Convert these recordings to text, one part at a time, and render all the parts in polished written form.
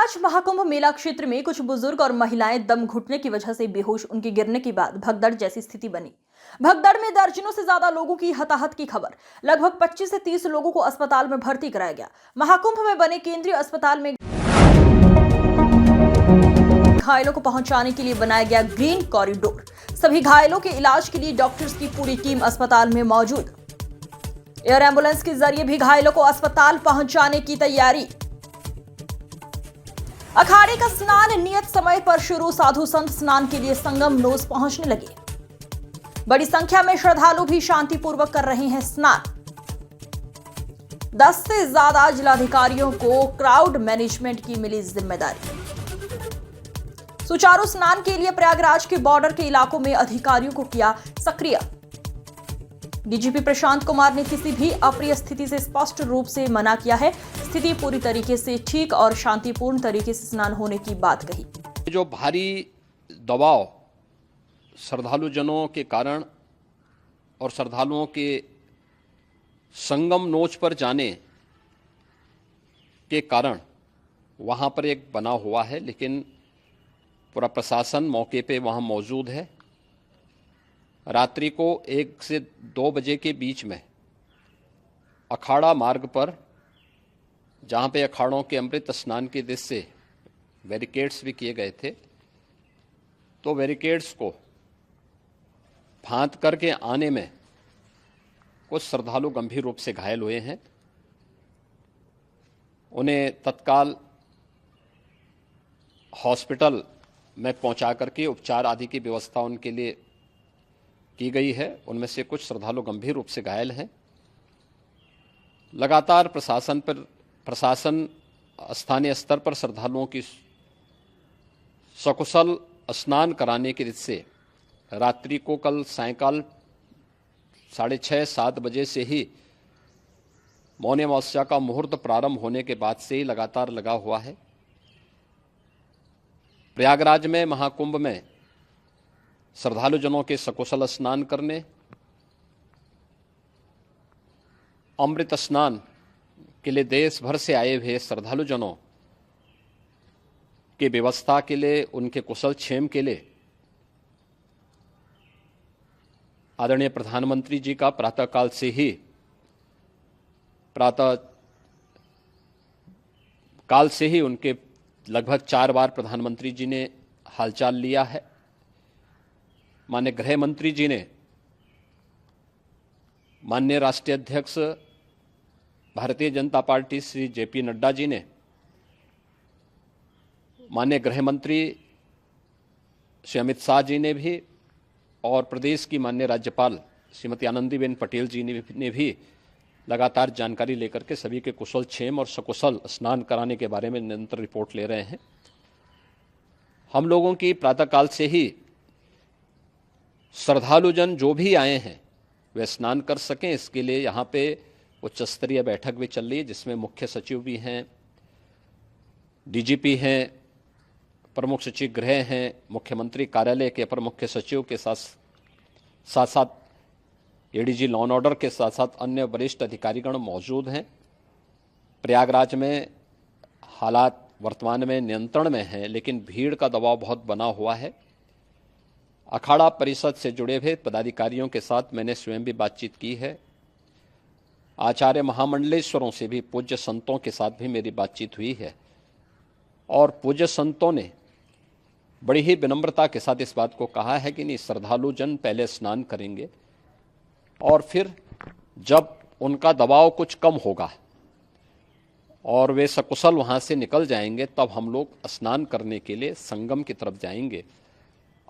प्रयागराज महाकुंभ मेला क्षेत्र में कुछ बुजुर्ग और महिलाएं दम घुटने की वजह से बेहोश उनके गिरने के बाद भगदड़ जैसी स्थिति बनी। भगदड़ में दर्जनों से ज्यादा लोगों की हताहत की खबर। लगभग 25 से 30 लोगों को अस्पताल में भर्ती कराया गया। महाकुंभ में बने केंद्रीय अस्पताल में घायलों को पहुंचाने के लिए बनाया गया ग्रीन कॉरिडोर। सभी घायलों के इलाज के लिए डॉक्टर्स की पूरी टीम अस्पताल में मौजूद। एयर एम्बुलेंस के जरिए भी घायलों को अस्पताल पहुंचाने की तैयारी। अखाड़े का स्नान नियत समय पर शुरू। साधु संत स्नान के लिए संगम नोस पहुंचने लगे। बड़ी संख्या में श्रद्धालु भी शांतिपूर्वक कर रहे हैं स्नान। 10 से ज्यादा जिलाधिकारियों को क्राउड मैनेजमेंट की मिली जिम्मेदारी। सुचारू स्नान के लिए प्रयागराज के बॉर्डर के इलाकों में अधिकारियों को किया सक्रिय। डीजीपी प्रशांत कुमार ने किसी भी अप्रिय स्थिति से स्पष्ट रूप से मना किया है। स्थिति पूरी तरीके से ठीक और शांतिपूर्ण तरीके से स्नान होने की बात कही। जो भारी दबाव श्रद्धालुजनों के कारण और श्रद्धालुओं के संगम नोच पर जाने के कारण वहां पर एक बना हुआ है, लेकिन पूरा प्रशासन मौके पे वहां मौजूद है। रात्रि को 1 से 2 बजे के बीच में अखाड़ा मार्ग पर, जहां पे अखाड़ों के अमृत स्नान के दृश्य से बैरिकेड्स भी किए गए थे, तो बैरिकेड्स को फांद करके आने में कुछ श्रद्धालु गंभीर रूप से घायल हुए हैं। उन्हें तत्काल हॉस्पिटल में पहुंचा करके उपचार आदि की व्यवस्था उनके लिए की गई है। उनमें से कुछ श्रद्धालु गंभीर रूप से घायल हैं। लगातार प्रशासन स्थानीय स्तर पर श्रद्धालुओं की सकुशल स्नान कराने की रीत से रात्रि को कल सायंकाल 6:30-7 बजे से ही मौनी अमावस्या का मुहूर्त प्रारंभ होने के बाद से ही लगातार लगा हुआ है। प्रयागराज में महाकुंभ में श्रद्धालुजनों के सकुशल स्नान करने, अमृत स्नान के लिए देश भर से आए हुए श्रद्धालुजनों की व्यवस्था के लिए, उनके कुशल क्षेम के लिए आदरणीय प्रधानमंत्री जी का प्रातःकाल से ही उनके लगभग 4 बार प्रधानमंत्री जी ने हालचाल लिया है। माननीय गृह मंत्री जी ने, माननीय राष्ट्रीय अध्यक्ष भारतीय जनता पार्टी श्री जेपी नड्डा जी ने, माननीय गृह मंत्री श्री अमित शाह जी ने भी, और प्रदेश की माननीय राज्यपाल श्रीमती आनंदीबेन पटेल जी ने भी लगातार जानकारी लेकर के सभी के कुशल क्षेम और सकुशल स्नान कराने के बारे में निरंतर रिपोर्ट ले रहे हैं। हम लोगों की प्रातःकाल से ही श्रद्धालुजन जो भी आए हैं वे स्नान कर सकें, इसके लिए यहाँ पे उच्च स्तरीय बैठक भी चल रही है, जिसमें मुख्य सचिव भी हैं, डीजीपी हैं, प्रमुख सचिव गृह हैं, मुख्यमंत्री कार्यालय के अपर मुख्य सचिव के साथ साथ एडीजी लॉ एंड ऑर्डर के साथ साथ अन्य वरिष्ठ अधिकारीगण मौजूद हैं। प्रयागराज में हालात वर्तमान में नियंत्रण में हैं, लेकिन भीड़ का दबाव बहुत बना हुआ है। अखाड़ा परिषद से जुड़े हुए पदाधिकारियों के साथ मैंने स्वयं भी बातचीत की है। आचार्य महामंडलेश्वरों से भी, पूज्य संतों के साथ भी मेरी बातचीत हुई है, और पूज्य संतों ने बड़ी ही विनम्रता के साथ इस बात को कहा है कि नहीं, श्रद्धालु जन पहले स्नान करेंगे और फिर जब उनका दबाव कुछ कम होगा और वे सकुशल वहाँ से निकल जाएंगे, तब हम लोग स्नान करने के लिए संगम की तरफ जाएंगे।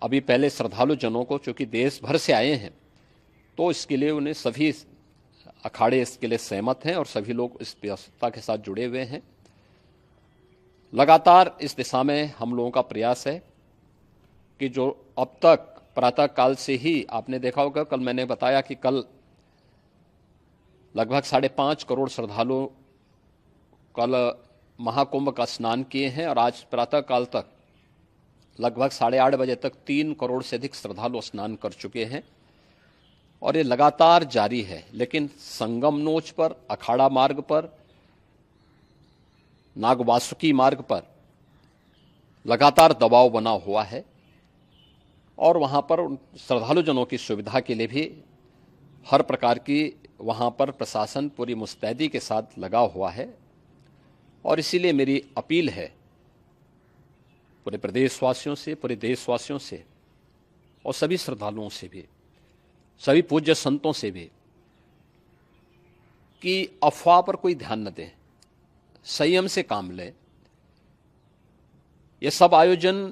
अभी पहले श्रद्धालु जनों को, चूँकि देश भर से आए हैं, तो इसके लिए उन्हें सभी अखाड़े इसके लिए सहमत हैं और सभी लोग इस व्यवस्था के साथ जुड़े हुए हैं। लगातार इस दिशा में हम लोगों का प्रयास है कि जो अब तक प्रातःकाल से ही आपने देखा होगा, कल मैंने बताया कि कल लगभग 5.5 करोड़ श्रद्धालु कल महाकुंभ का स्नान किए हैं, और आज प्रातःकाल तक लगभग 8:30 बजे तक 3 करोड़ से अधिक श्रद्धालु स्नान कर चुके हैं, और ये लगातार जारी है। लेकिन संगम नोच पर, अखाड़ा मार्ग पर, नागवासुकी मार्ग पर लगातार दबाव बना हुआ है और वहां पर श्रद्धालुजनों की सुविधा के लिए भी हर प्रकार की वहां पर प्रशासन पूरी मुस्तैदी के साथ लगा हुआ है। और इसीलिए मेरी अपील है पूरे प्रदेशवासियों से, पूरे देशवासियों से और सभी श्रद्धालुओं से भी, सभी पूज्य संतों से भी कि अफवाह पर कोई ध्यान न दें, संयम से काम लें। ये सब आयोजन